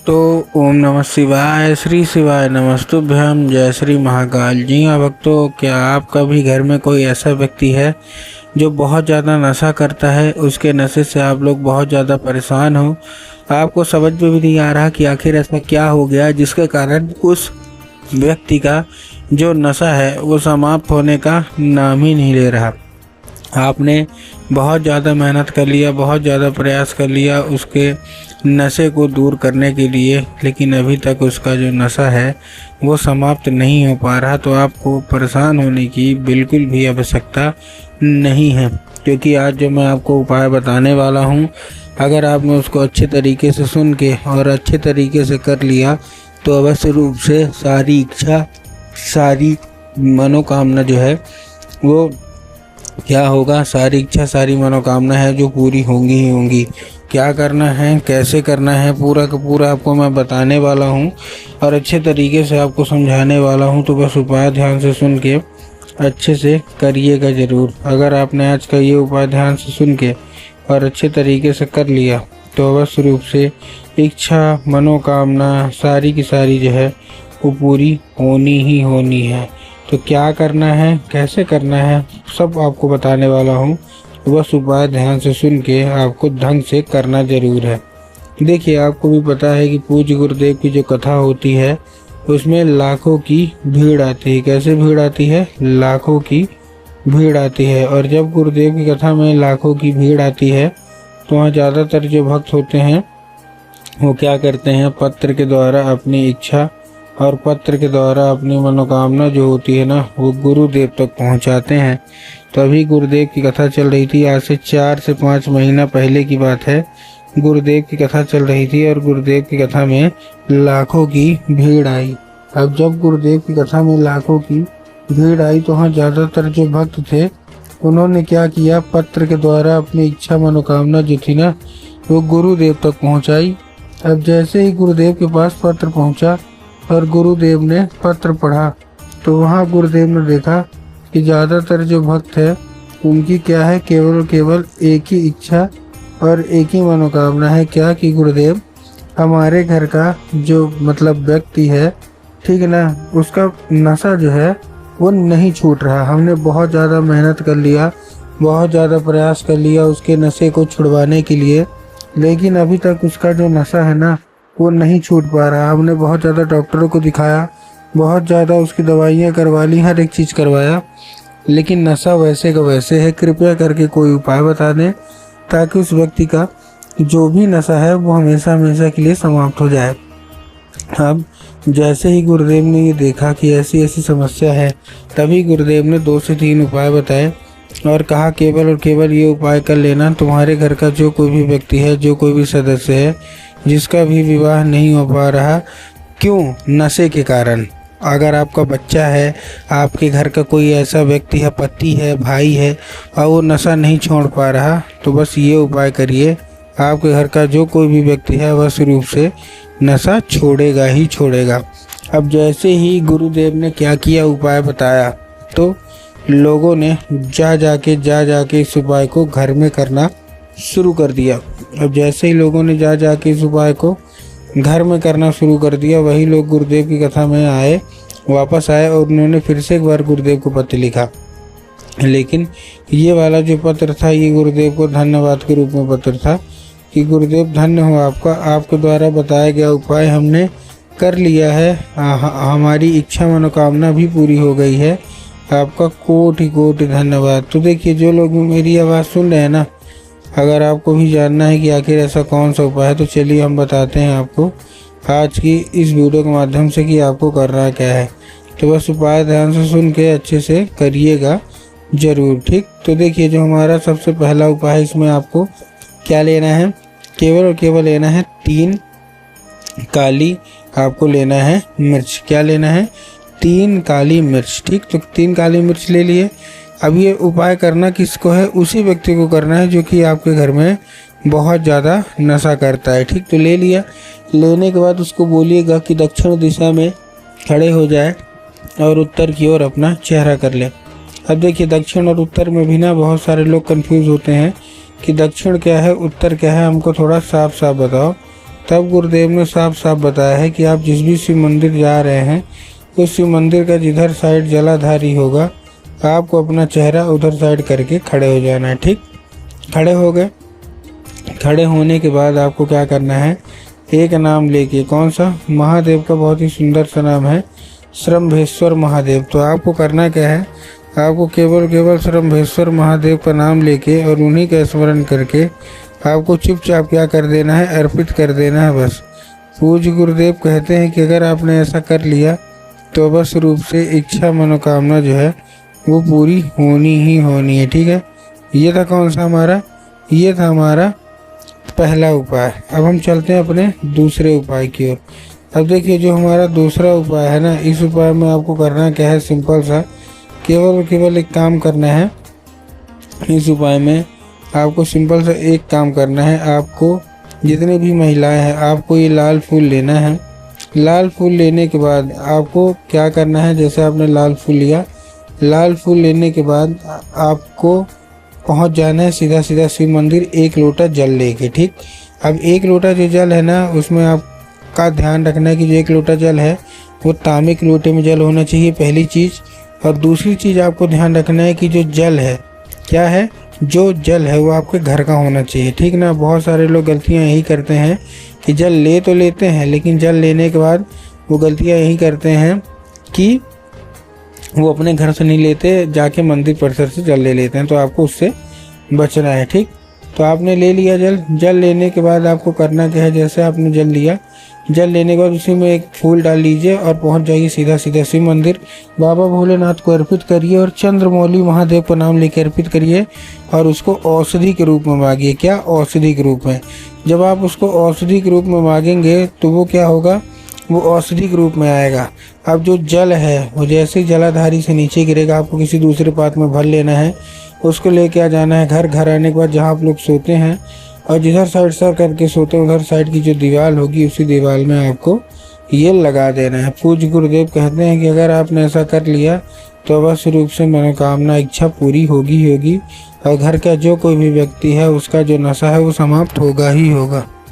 तो ओम नमः शिवाय, श्री शिवाय नमस्तुभ्यम, जय श्री महाकाल। जी हाँ भक्तों, क्या आपका भी घर में कोई ऐसा व्यक्ति है जो बहुत ज़्यादा नशा करता है? उसके नशे से आप लोग बहुत ज़्यादा परेशान हो, आपको समझ में भी नहीं आ रहा कि आखिर ऐसा क्या हो गया जिसके कारण उस व्यक्ति का जो नशा है वो समाप्त होने का नाम ही नहीं ले रहा। आपने बहुत ज़्यादा मेहनत कर लिया, बहुत ज़्यादा प्रयास कर लिया उसके नशे को दूर करने के लिए, लेकिन अभी तक उसका जो नशा है वो समाप्त नहीं हो पा रहा। तो आपको परेशान होने की बिल्कुल भी आवश्यकता नहीं है, क्योंकि आज जो मैं आपको उपाय बताने वाला हूँ, अगर आपने उसको अच्छे तरीके से सुन के और अच्छे तरीके से कर लिया तो अवश्य रूप से सारी इच्छा, सारी मनोकामना जो है वो क्या होगा, सारी इच्छा, सारी मनोकामना है जो पूरी होंगी ही होंगी। क्या करना है, कैसे करना है, पूरा का पूरा आपको मैं बताने वाला हूँ और अच्छे तरीके से आपको समझाने वाला हूँ। तो बस उपाय ध्यान से सुन के अच्छे से करिएगा ज़रूर। अगर आपने आज का ये उपाय ध्यान से सुन के और अच्छे तरीके से कर लिया तो अवश्य रूप से इच्छा, मनोकामना सारी की सारी जो है वो पूरी होनी ही होनी है। तो क्या करना है, कैसे करना है, सब आपको बताने वाला हूँ। बस उपाय ध्यान से सुन के आपको ढंग से करना ज़रूर है। देखिए, आपको भी पता है कि पूज्य गुरुदेव की जो कथा होती है उसमें लाखों की भीड़ आती है। कैसे भीड़ आती है? लाखों की भीड़ आती है। और जब गुरुदेव की कथा में लाखों की भीड़ आती है तो वहाँ ज़्यादातर जो भक्त होते हैं वो क्या करते हैं, पत्र के द्वारा अपनी इच्छा और पत्र के द्वारा अपनी मनोकामना जो होती है ना वो गुरुदेव तक पहुंचाते हैं। तो अभी गुरुदेव की कथा चल रही थी, आज से 4 से 5 महीना पहले की बात है। गुरुदेव की कथा चल रही थी और गुरुदेव की कथा में लाखों की भीड़ आई। अब जब गुरुदेव की कथा में लाखों की भीड़ आई तो वहाँ ज़्यादातर जो भक्त थे उन्होंने क्या किया, पत्र के द्वारा अपनी इच्छा, मनोकामना जो थी ना वो गुरुदेव तक पहुँचाई। अब जैसे ही गुरुदेव के पास पत्र पहुँचा और गुरुदेव ने पत्र पढ़ा तो वहाँ गुरुदेव ने देखा कि ज़्यादातर जो भक्त है उनकी क्या है, केवल केवल एक ही इच्छा और एक ही मनोकामना है। क्या कि गुरुदेव, हमारे घर का जो मतलब व्यक्ति है, ठीक है ना, उसका नशा जो है वो नहीं छूट रहा। हमने बहुत ज़्यादा मेहनत कर लिया, बहुत ज़्यादा प्रयास कर लिया उसके नशे को छुड़वाने के लिए, लेकिन अभी तक उसका जो नशा है ना वो नहीं छूट पा रहा। हमने बहुत ज़्यादा डॉक्टरों को दिखाया, बहुत ज़्यादा उसकी दवाइयाँ करवा ली, हर एक चीज़ करवाया, लेकिन नशा वैसे का वैसे है। कृपया करके कोई उपाय बता दें ताकि उस व्यक्ति का जो भी नशा है वो हमेशा हमेशा के लिए समाप्त हो जाए। अब जैसे ही गुरुदेव ने ये देखा कि ऐसी ऐसी समस्या है, तभी गुरुदेव ने 2 से 3 उपाय बताए और कहा केवल और केवल ये उपाय कर लेना, तुम्हारे घर का जो कोई भी व्यक्ति है, जो कोई भी सदस्य है जिसका भी विवाह नहीं हो पा रहा, क्यों? नशे के कारण। अगर आपका बच्चा है, आपके घर का कोई ऐसा व्यक्ति है, पति है, भाई है, और वो नशा नहीं छोड़ पा रहा, तो बस ये उपाय करिए, आपके घर का जो कोई भी व्यक्ति है अवश्य रूप से नशा छोड़ेगा ही छोड़ेगा। अब जैसे ही गुरुदेव ने क्या किया, उपाय बताया, तो लोगों ने जा जाके इस उपाय को घर में करना शुरू कर दिया। अब जैसे ही लोगों ने जा के इस उपाय को घर में करना शुरू कर दिया, वही लोग गुरुदेव की कथा में आए, वापस आए और उन्होंने फिर से एक बार गुरुदेव को पत्र लिखा। लेकिन ये वाला जो पत्र था ये गुरुदेव को धन्यवाद के रूप में पत्र था कि गुरुदेव धन्य हो आपका, आपके द्वारा बताया गया उपाय हमने कर लिया है, हमारी इच्छा मनोकामना भी पूरी हो गई है, आपका कोटि कोटि धन्यवाद। तो देखिए, जो लोग मेरी आवाज़ सुन रहे हैं ना, अगर आपको भी जानना है कि आखिर ऐसा कौन सा उपाय है तो चलिए हम बताते हैं आपको आज की इस वीडियो के माध्यम से कि आपको करना क्या है। तो बस उपाय ध्यान से सुन के अच्छे से करिएगा ज़रूर, ठीक। तो देखिए, जो हमारा सबसे पहला उपाय है, इसमें आपको क्या लेना है, केवल और केवल लेना है 3 काली, आपको लेना है मिर्च। क्या लेना है? 3 काली मिर्च, ठीक। तो 3 काली मिर्च ले लिए। अब ये उपाय करना किसको है? उसी व्यक्ति को करना है जो कि आपके घर में बहुत ज़्यादा नशा करता है, ठीक। तो ले लिया। लेने के बाद उसको बोलिएगा कि दक्षिण दिशा में खड़े हो जाए और उत्तर की ओर अपना चेहरा कर ले। अब देखिए, दक्षिण और उत्तर में भी ना बहुत सारे लोग कंफ्यूज होते हैं कि दक्षिण क्या है, उत्तर क्या है, हमको थोड़ा साफ साफ बताओ। तब गुरुदेव ने साफ साफ बताया है कि आप जिस भी शिव मंदिर जा रहे हैं उस शिव मंदिर का जिधर साइड जलाधारी होगा आपको अपना चेहरा उधर साइड करके खड़े हो जाना है। ठीक, खड़े हो गए। खड़े होने के बाद आपको क्या करना है, एक नाम लेके, कौन सा, महादेव का बहुत ही सुंदर सा नाम है श्रम्भेश्वर महादेव। तो आपको करना क्या है, आपको केवल श्रम्भेश्वर महादेव का नाम लेके और उन्हीं का स्मरण करके आपको चुपचाप क्या कर देना है, अर्पित कर देना है बस। पूज्य गुरुदेव कहते हैं कि अगर आपने ऐसा कर लिया तो बस रूप से इच्छा मनोकामना जो है वो पूरी होनी ही होनी है। ठीक है, ये था कौन सा हमारा, ये था हमारा पहला उपाय। अब हम चलते हैं अपने दूसरे उपाय की ओर। अब देखिए जो हमारा दूसरा उपाय है ना, इस उपाय में आपको करना क्या है, सिंपल सा, केवल एक काम करना है। इस उपाय में आपको सिंपल सा एक काम करना है, आपको जितनी भी महिलाएं हैं आपको ये लाल फूल लेना है। लाल फूल लेने के बाद आपको क्या करना है, जैसे आपने लाल फूल लिया, लाल फूल लेने के बाद आपको पहुंच जाना है सीधा शिव मंदिर एक लोटा जल लेके। ठीक, अब एक लोटा जो जल है ना उसमें आपका ध्यान रखना है कि जो एक लोटा जल है वो तांबे के लोटे में जल होना चाहिए, पहली चीज़। और दूसरी चीज़ आपको ध्यान रखना है कि जो जल है, क्या है, जो जल है वो आपके घर का होना चाहिए। ठीक ना, बहुत सारे लोग गलतियां यही करते हैं कि जल ले तो लेते हैं लेकिन जल लेने के बाद वो गलतियां यही करते हैं कि वो अपने घर से नहीं लेते, जाके मंदिर परिसर से जल ले लेते हैं। तो आपको उससे बचना है। ठीक, तो आपने ले लिया जल लेने के बाद आपको करना क्या है, जैसे आपने जल लिया, जल लेने के बाद उसी में एक फूल डाल लीजिए और पहुंच जाइए सीधा शिव मंदिर। बाबा भोलेनाथ को अर्पित करिए और चंद्रमौली महादेव का नाम लेकर अर्पित करिए और उसको औषधि के रूप में मांगिए। क्या, औषधि के रूप में। जब आप उसको औषधि के रूप में मांगेंगे तो वो क्या होगा, वो औषधि के रूप में आएगा। अब जो जल है वो जैसे जलाधारी से नीचे गिरेगा, आपको किसी दूसरे पात्र में भर लेना है, उसको लेके आ जाना है घर आने के बाद जहाँ आप लोग सोते हैं और जिधर साइड सर करके सोते हैं उधर साइड की जो दीवार होगी उसी दीवार में आपको ये लगा देना है। पूज्य गुरुदेव कहते हैं कि अगर आपने ऐसा कर लिया तो अवश्य रूप से मनोकामना इच्छा पूरी होगी और घर का जो कोई भी व्यक्ति है उसका जो नशा है वो समाप्त होगा ही होगा।